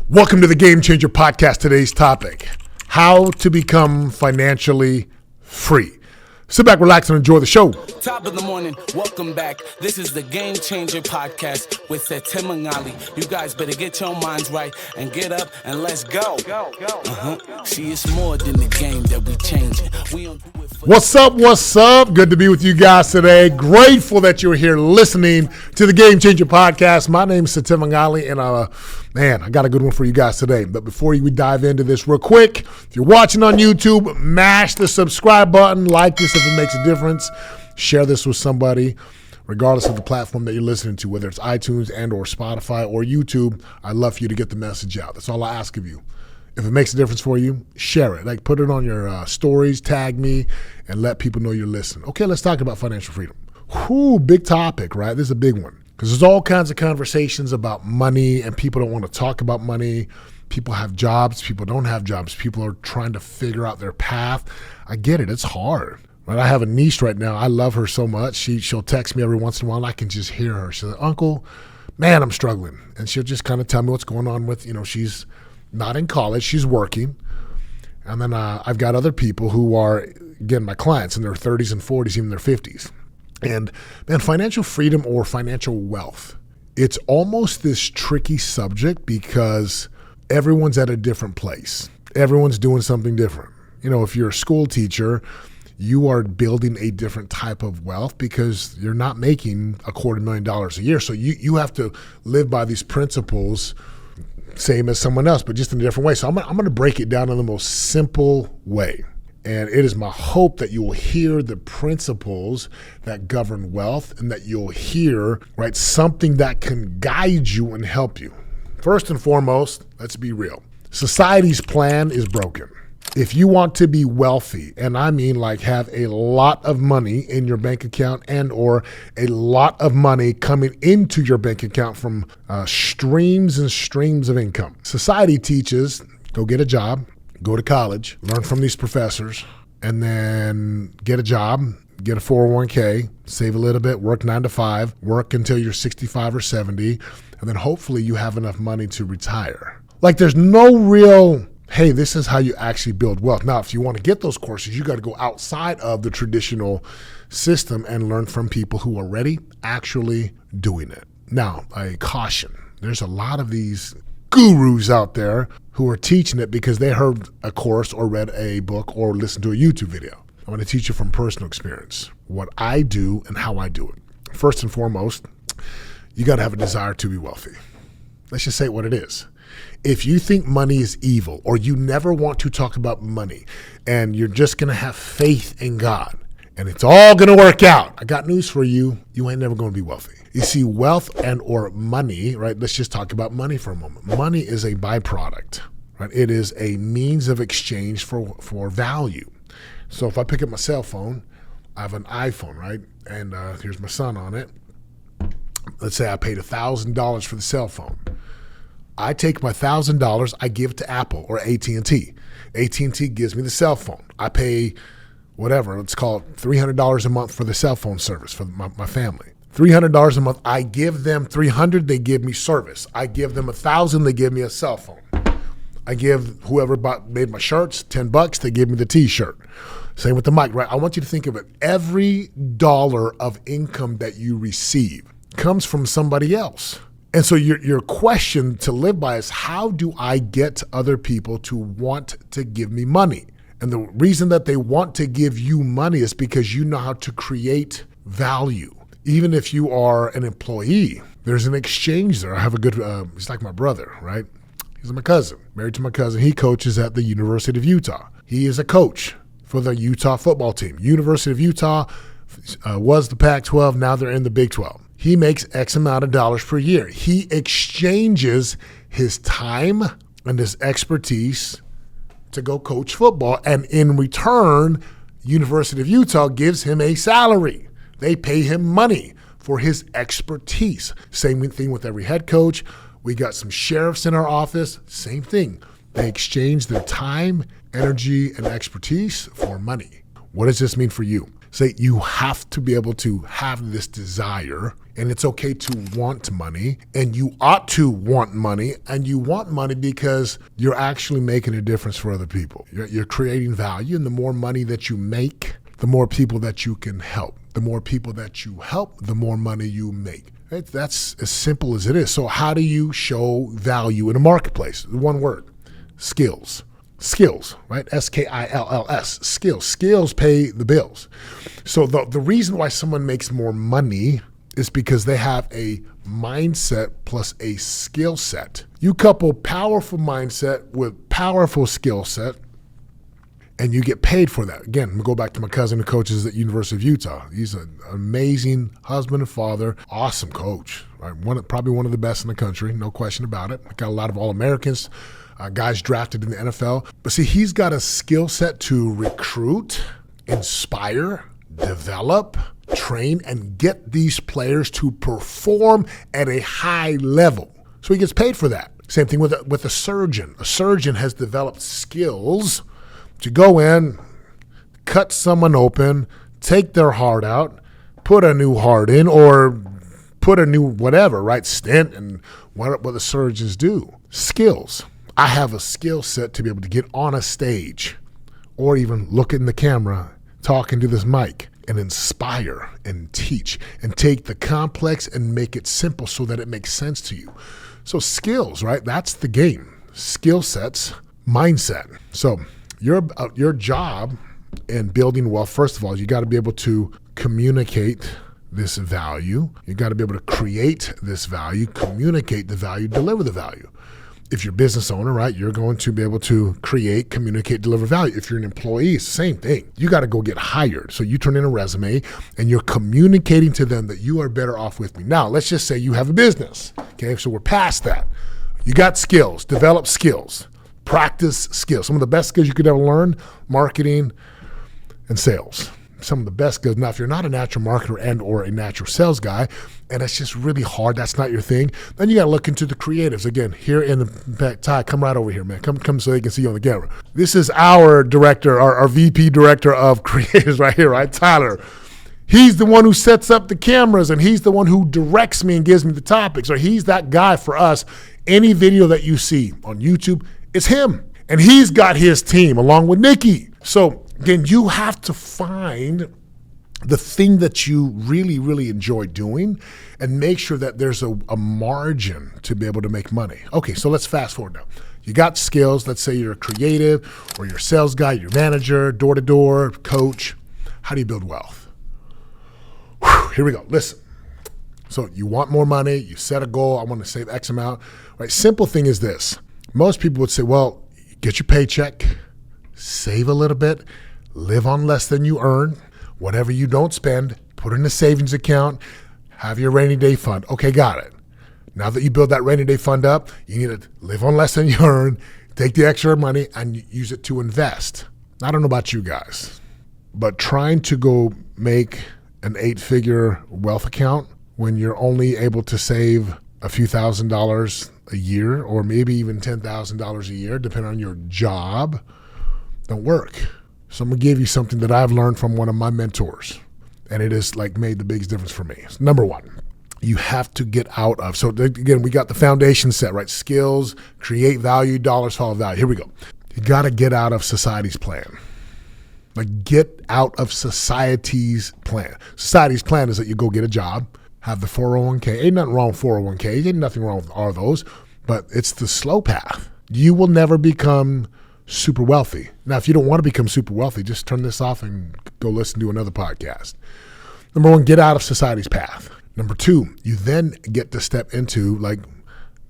Welcome to the Game Changer Podcast. Today's topic, how to become financially free. Sit back, relax, and enjoy the show. Top of the morning, welcome back. This is the Game Changer Podcast with Setema Gali. You guys better get your minds right and get up and let's go. See, it's more than the game that we changing. We don't do it for What's up? Good to be with you guys today. Grateful that you're here listening to the Game Changer Podcast. My name is Setema Gali, and I got a good one for you guys today. But before we dive into this real quick, if you're watching on YouTube, mash the subscribe button, like this if it makes a difference. Share this with somebody, regardless of the platform that you're listening to, whether it's iTunes and or Spotify or YouTube. I'd love for you to get the message out. That's all I ask of you. If it makes a difference for you, share it. Like, put it on your stories, tag me, and let people know you're listening. Okay, let's talk about financial freedom. Big topic, right? This is a big one because there's all kinds of conversations about money, and people don't want to talk about money. People have jobs. People don't have jobs. People are trying to figure out their path. I get it. It's hard. Right? I have a niece right now. I love her so much. She'll text me every once in a while. I can just hear her. She's like, "Uncle, man, I'm struggling." And she'll just kind of tell me what's going on with, she's not in college. She's working. And then I've got other people who are, again, my clients in their 30s and 40s, even their 50s. And, man, financial freedom or financial wealth, it's almost this tricky subject because everyone's at a different place. Everyone's doing something different. If you're a school teacher, you are building a different type of wealth because you're not making $250,000 a year. So you have to live by these principles, same as someone else, but just in a different way. So I'm going to break it down in the most simple way. And it is my hope that you will hear the principles that govern wealth and that you'll hear, right, something that can guide you and help you. First and foremost, let's be real. Society's plan is broken. If you want to be wealthy, and I mean like have a lot of money in your bank account and or a lot of money coming into your bank account from streams and streams of income. Society teaches, go get a job, go to college, learn from these professors, and then get a job, get a 401k, save a little bit, work 9 to 5, work until you're 65 or 70, and then hopefully you have enough money to retire. Like there's no real, hey, this is how you actually build wealth. Now, if you want to get those courses, you got to go outside of the traditional system and learn from people who are already actually doing it. Now, a caution. There's a lot of these gurus out there who are teaching it because they heard a course or read a book or listened to a YouTube video. I'm going to teach you from personal experience what I do and how I do it. First and foremost, you got to have a desire to be wealthy. Let's just say what it is. If you think money is evil or you never want to talk about money and you're just going to have faith in God and it's all going to work out, I got news for you. You ain't never going to be wealthy. You see, wealth and or money, right? Let's just talk about money for a moment. Money is a byproduct, right? It is a means of exchange for value. So if I pick up my cell phone, I have an iPhone, right? And here's my son on it. Let's say I paid $1,000 for the cell phone. I take my $1,000, I give it to Apple or AT&T. AT&T gives me the cell phone. I pay whatever, let's call it $300 a month for the cell phone service for my family. $300 a month, I give them $300, they give me service. I give them $1,000, they give me a cell phone. I give whoever made my shirts $10, they give me the t-shirt. Same with the mic, right? I want you to think of it. Every dollar of income that you receive comes from somebody else. And so your question to live by is, how do I get other people to want to give me money? And the reason that they want to give you money is because you know how to create value. Even if you are an employee, there's an exchange there. I have a good, he's like my brother, right? He's my cousin, married to my cousin. He coaches at the University of Utah. He is a coach for the Utah football team. University of Utah was the Pac-12. Now they're in the Big 12. He makes X amount of dollars per year. He exchanges his time and his expertise to go coach football. And in return, University of Utah gives him a salary. They pay him money for his expertise. Same thing with every head coach. We got some sheriffs in our office. Same thing. They exchange their time, energy, and expertise for money. What does this mean for you? So you have to be able to have this desire, and it's okay to want money, and you ought to want money, and you want money because you're actually making a difference for other people. You're creating value, and the more money that you make, the more people that you can help. The more people that you help, the more money you make. Right? That's as simple as it is. So how do you show value in a marketplace? One word, skills. Skills, right? skills. Skills. Skills pay the bills. So the reason why someone makes more money is because they have a mindset plus a skill set. You couple powerful mindset with powerful skill set, and you get paid for that. Again, I'm going to go back to my cousin who coaches at University of Utah. He's an amazing husband and father, awesome coach, right? Probably one of the best in the country, no question about it. Got a lot of All-Americans, guys drafted in the NFL. But see, he's got a skill set to recruit, inspire, develop, train, and get these players to perform at a high level. So he gets paid for that. Same thing with a surgeon. A surgeon has developed skills to go in, cut someone open, take their heart out, put a new heart in, or put a new whatever, right, stent, and what the surgeons do. Skills. I have a skill set to be able to get on a stage or even look in the camera, talking to this mic, and inspire and teach and take the complex and make it simple so that it makes sense to you. So skills, right? That's the game. Skill sets, mindset. So your job in building wealth, first of all, you got to be able to communicate this value. You got to be able to create this value, communicate the value, deliver the value. If you're a business owner, right, you're going to be able to create, communicate, deliver value. If you're an employee, it's the same thing. You got to go get hired. So you turn in a resume and you're communicating to them that you are better off with me. Now, let's just say you have a business. Okay, so we're past that. You got skills, develop skills, practice skills. Some of the best skills you could ever learn, marketing and sales. Some of the best skills. Now, if you're not a natural marketer and or a natural sales guy, and it's just really hard, that's not your thing, then you got to look into the creatives. Again, here in the back, Ty, come right over here, man. Come so they can see you on the camera. This is our director, our VP director of creatives right here, right? Tyler. He's the one who sets up the cameras, and he's the one who directs me and gives me the topics. Or he's that guy for us. Any video that you see on YouTube, it's him. And he's got his team along with Nikki. So again, you have to find the thing that you really, really enjoy doing and make sure that there's a margin to be able to make money. Okay, so let's fast forward now. You got skills. Let's say you're a creative or you're a sales guy, you're a manager, door-to-door, coach. How do you build wealth? Whew, here we go. Listen. So you want more money. You set a goal. I want to save X amount. Right? Simple thing is this. Most people would say, well, get your paycheck, save a little bit, live on less than you earn. Whatever you don't spend, put in a savings account, have your rainy day fund. Okay, got it. Now that you build that rainy day fund up, you need to live on less than you earn, take the extra money and use it to invest. I don't know about you guys, but trying to go make an 8-figure wealth account when you're only able to save a few $1,000s a year or maybe even $10,000 a year, depending on your job, don't work. So I'm going to give you something that I've learned from one of my mentors, and it has made the biggest difference for me. So number one, you have to get out of. So again, we got the foundation set, right? Skills, create value, dollars follow value. Here we go. You got to get out of society's plan. Get out of society's plan. Society's plan is that you go get a job, have the 401k. Ain't nothing wrong with 401k. Ain't nothing wrong with all those, but it's the slow path. You will never become super wealthy. Now, if you don't want to become super wealthy, just turn this off and go listen to another podcast. Number one, get out of society's path. Number two, you then get to step into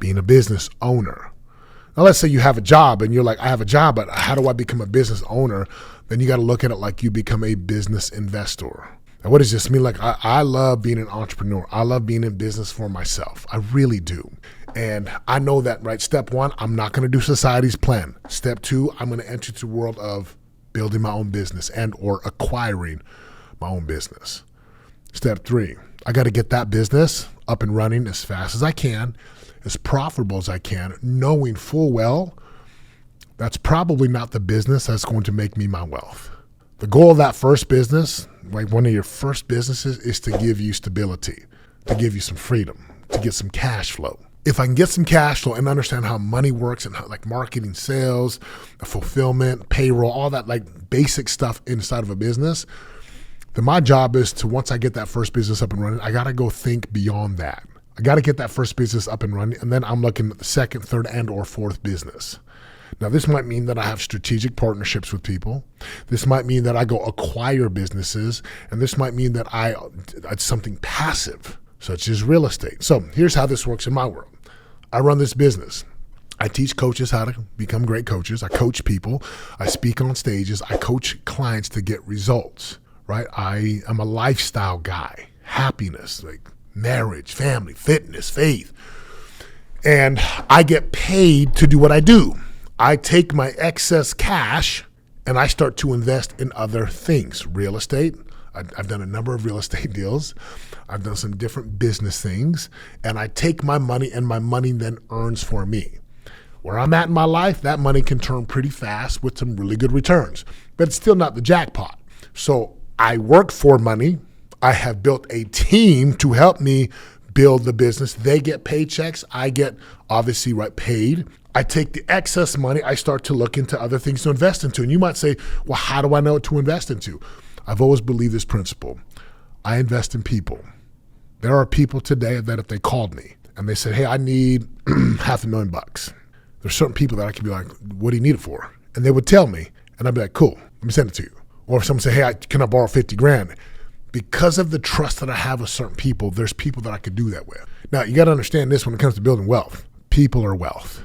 being a business owner. Now, let's say you have a job and you're like, I have a job, but how do I become a business owner? Then you got to look at it like you become a business investor. Now, what does this mean? I love being an entrepreneur. I love being in business for myself. I really do. And I know that, right? Step one, I'm not going to do society's plan. Step two, I'm going to enter the world of building my own business and or acquiring my own business. Step three, I got to get that business up and running as fast as I can, as profitable as I can, knowing full well that's probably not the business that's going to make me my wealth. The goal of that first business like one of your first businesses is to give you stability, to give you some freedom, to get some cash flow. If I can get some cash flow and understand how money works and how, like marketing, sales, fulfillment, payroll, all that like basic stuff inside of a business, then my job is to, once I get that first business up and running, I got to go think beyond that. I got to get that first business up and running, and then I'm looking at the second, third, and or fourth business. Now, this might mean that I have strategic partnerships with people. This might mean that I go acquire businesses, and this might mean that it's something passive, such as real estate. So here's how this works in my world. I run this business. I teach coaches how to become great coaches. I coach people. I speak on stages. I coach clients to get results, right? I am a lifestyle guy, happiness, like marriage, family, fitness, faith. And I get paid to do what I do. I take my excess cash and I start to invest in other things. Real estate. I've done a number of real estate deals. I've done some different business things. And I take my money, and my money then earns for me. Where I'm at in my life, that money can turn pretty fast with some really good returns. But it's still not the jackpot. So I work for money. I have built a team to help me build the business. They get paychecks. I get, obviously, paid. I take the excess money. I start to look into other things to invest into. And you might say, well, how do I know what to invest into? I've always believed this principle. I invest in people. There are people today that if they called me and they said, hey, I need $500,000. There's certain people that I could be like, what do you need it for? And they would tell me, and I'd be like, cool, let me send it to you. Or if someone say, hey, can I borrow $50,000? Because of the trust that I have with certain people, there's people that I could do that with. Now, you got to understand this when it comes to building wealth. People are wealth.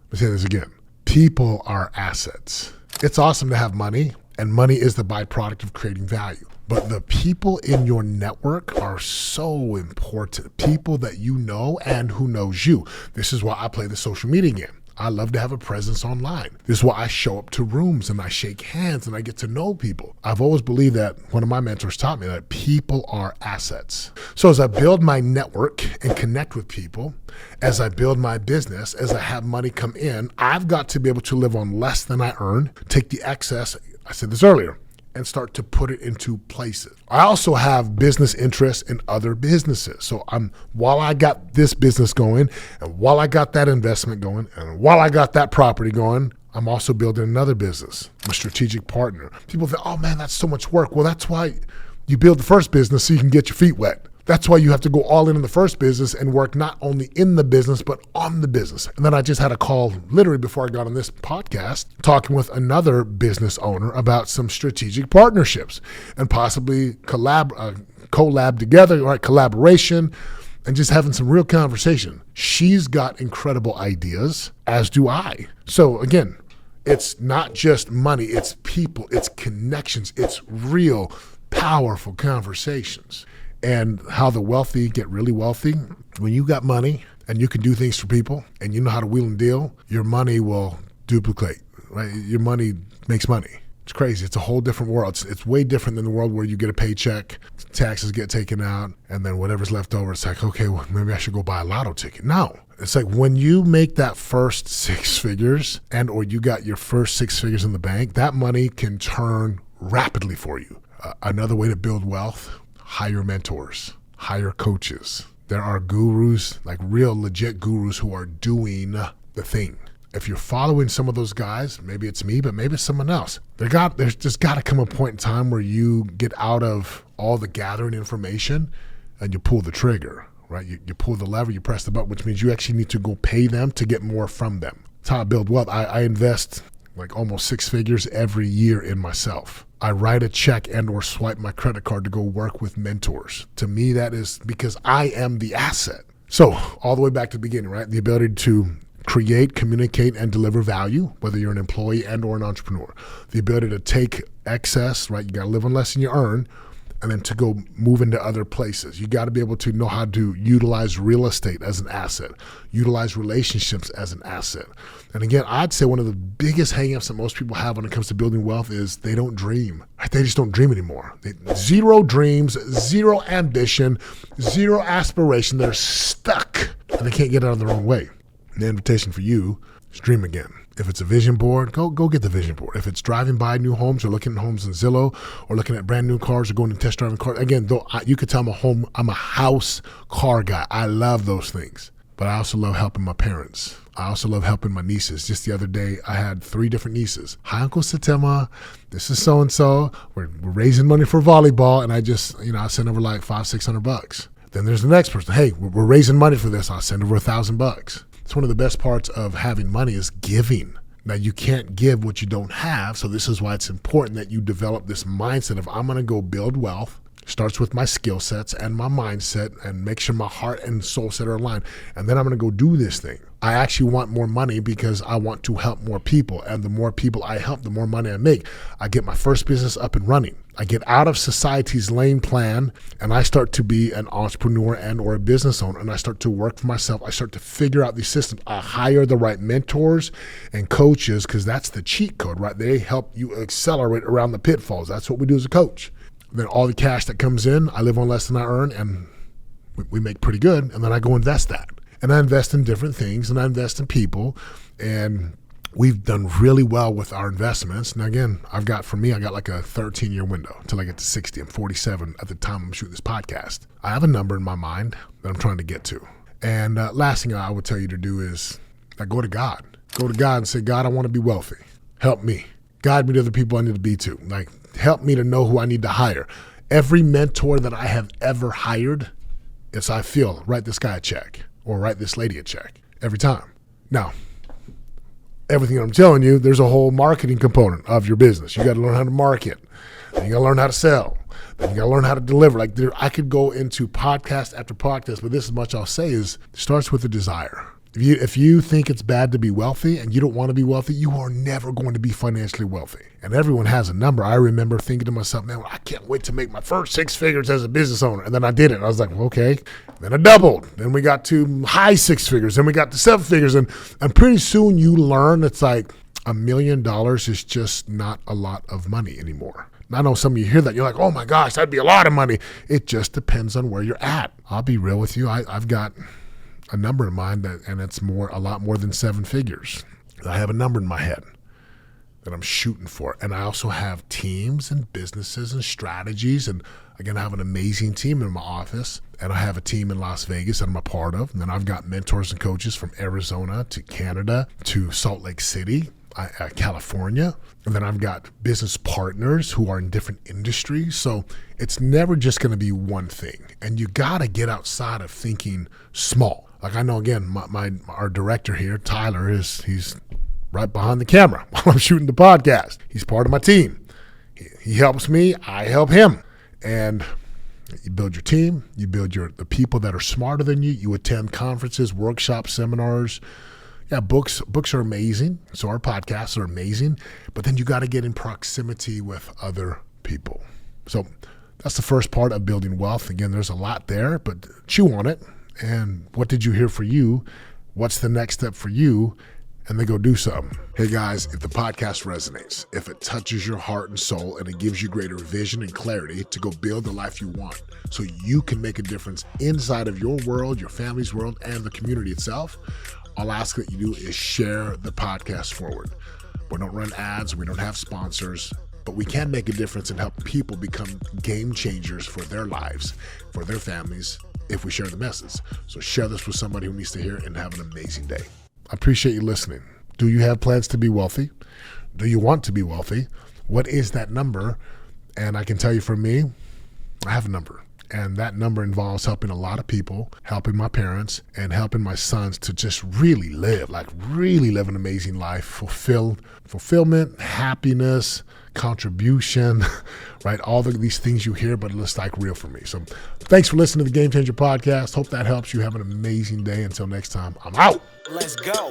Let's say this again. People are assets. It's awesome to have money, and money is the byproduct of creating value. But the people in your network are so important. People that you know and who knows you. This is why I play the social media game. I love to have a presence online. This is why I show up to rooms and I shake hands and I get to know people. I've always believed that one of my mentors taught me that people are assets. So as I build my network and connect with people, as I build my business, as I have money come in, I've got to be able to live on less than I earn, take the excess, I said this earlier, and start to put it into places. I also have business interests in other businesses. So while I got this business going, and while I got that investment going, and while I got that property going, I'm also building another business. I'm a strategic partner. People think, oh man, that's so much work. Well, that's why you build the first business so you can get your feet wet. That's why you have to go all in the first business and work not only in the business, but on the business. And then I just had a call literally before I got on this podcast, talking with another business owner about some strategic partnerships and possibly collab together, right? Collaboration, and just having some real conversation. She's got incredible ideas, as do I. So again, it's not just money, it's people, it's connections, it's real, powerful conversations. And how the wealthy get really wealthy. When you got money and you can do things for people and you know how to wheel and deal, your money will duplicate, right? Your money makes money. It's crazy. It's a whole different world. It's way different than the world where you get a paycheck, taxes get taken out, and then whatever's left over, it's like, okay, well, maybe I should go buy a lotto ticket. No. It's like when you make that first 6 figures and or you got your first 6 figures in the bank, that money can turn rapidly for you. Another way to build wealth, hire mentors, hire coaches. There are gurus, like real legit gurus who are doing the thing. If you're following some of those guys, maybe it's me, but maybe it's someone else. There's just got to come a point in time where you get out of all the gathering information and you pull the trigger, right? You pull the lever, you press the button, which means you actually need to go pay them to get more from them. That's how I build wealth. I invest like almost 6 figures every year in myself. I write a check and or swipe my credit card to go work with mentors. To me, that is because I am the asset. So all the way back to the beginning, right? The ability to create, communicate, and deliver value, whether you're an employee and or an entrepreneur. The ability to take excess, right? You got to live on less than you earn, and then to go move into other places. You got to be able to know how to utilize real estate as an asset, utilize relationships as an asset. And again, I'd say one of the biggest hangups that most people have when it comes to building wealth is they don't dream. They just don't dream anymore. Zero dreams, zero ambition, zero aspiration. They're stuck and they can't get out of their own way. The invitation for you dream again. If it's a vision board, go get the vision board. If it's driving by new homes or looking at homes in Zillow or looking at brand new cars or going to test driving cars, again, though you could tell I'm a house car guy. I love those things. But I also love helping my parents. I also love helping my nieces. Just the other day, I had 3 different nieces. Hi, Uncle Setema. This is so-and-so. We're raising money for volleyball. And I just, I send over like $500-600. Then there's the next person. Hey, we're raising money for this. I'll send over $1,000. It's one of the best parts of having money is giving. Now, you can't give what you don't have. So this is why it's important that you develop this mindset of I'm going to go build wealth. Starts with my skill sets and my mindset and make sure my heart and soul set are aligned. And then I'm going to go do this thing. I actually want more money because I want to help more people. And the more people I help, the more money I make. I get my first business up and running. I get out of society's lane plan and I start to be an entrepreneur and or a business owner. And I start to work for myself. I start to figure out these systems. I hire the right mentors and coaches because that's the cheat code, right? They help you accelerate around the pitfalls. That's what we do as a coach. Then all the cash that comes in, I live on less than I earn, and we make pretty good. And then I go invest that. And I invest in different things, and I invest in people. And we've done really well with our investments. Now, again, I got like a 13-year window until I get to 60. I'm 47 at the time I'm shooting this podcast. I have a number in my mind that I'm trying to get to. And last thing I would tell you to do is go to God. Go to God and say, God, I want to be wealthy. Help me. Guide me to the people I need to be to. Help me to know who I need to hire. Every mentor that I have ever hired, I feel, write this guy a check or write this lady a check every time. Now, everything I'm telling you, there's a whole marketing component of your business. You got to learn how to market. Then you got to learn how to sell. Then you got to learn how to deliver. I could go into podcast after podcast, but this is much I'll say is it starts with a desire. If you think it's bad to be wealthy and you don't want to be wealthy, you are never going to be financially wealthy. And everyone has a number. I remember thinking to myself, man, I can't wait to make my first 6 figures as a business owner. And then I did it. I was like, okay. Then I doubled. Then we got to high 6 figures. Then we got to 7 figures. And pretty soon you learn it's like $1 million is just not a lot of money anymore. I know some of you hear that. You're like, oh my gosh, that'd be a lot of money. It just depends on where you're at. I'll be real with you. I've got a number in mind and it's a lot more than 7 figures. I have a number in my head that I'm shooting for. And I also have teams and businesses and strategies. And again, I have an amazing team in my office. And I have a team in Las Vegas that I'm a part of. And then I've got mentors and coaches from Arizona to Canada to Salt Lake City, California. And then I've got business partners who are in different industries. So it's never just going to be one thing. And you got to get outside of thinking small. I know, again, our director here, Tyler, he's right behind the camera while I'm shooting the podcast. He's part of my team. He helps me. I help him. And you build your team. You build the people that are smarter than you. You attend conferences, workshops, seminars. Yeah, books are amazing. So our podcasts are amazing. But then you got to get in proximity with other people. So that's the first part of building wealth. Again, there's a lot there, but chew on it. And what did you hear for you? What's the next step for you? And then go do something. Hey guys, if the podcast resonates, if it touches your heart and soul and it gives you greater vision and clarity to go build the life you want so you can make a difference inside of your world, your family's world, and the community itself, all I ask that you do is share the podcast forward. We don't run ads, we don't have sponsors, but we can make a difference and help people become game changers for their lives, for their families, if we share the message. So share this with somebody who needs to hear it and have an amazing day. I appreciate you listening. Do you have plans to be wealthy? Do you want to be wealthy? What is that number? And I can tell you for me, I have a number. And that number involves helping a lot of people, helping my parents, and helping my sons to just really live an amazing life, fulfillment, happiness, contribution, right? All these things you hear, but it's real for me. So thanks for listening to the Game Changer Podcast. Hope that helps you. Have an amazing day. Until next time, I'm out. Let's go.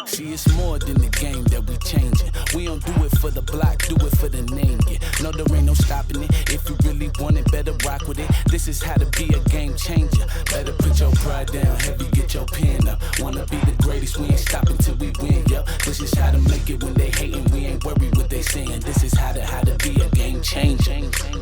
See, it's more than the game that we changing. We don't do it for the block, do it for the name. Yeah. No, there ain't no stopping it. If you really want it, better rock with it. This is how to be a game changer. Better put your pride down, heavy, get your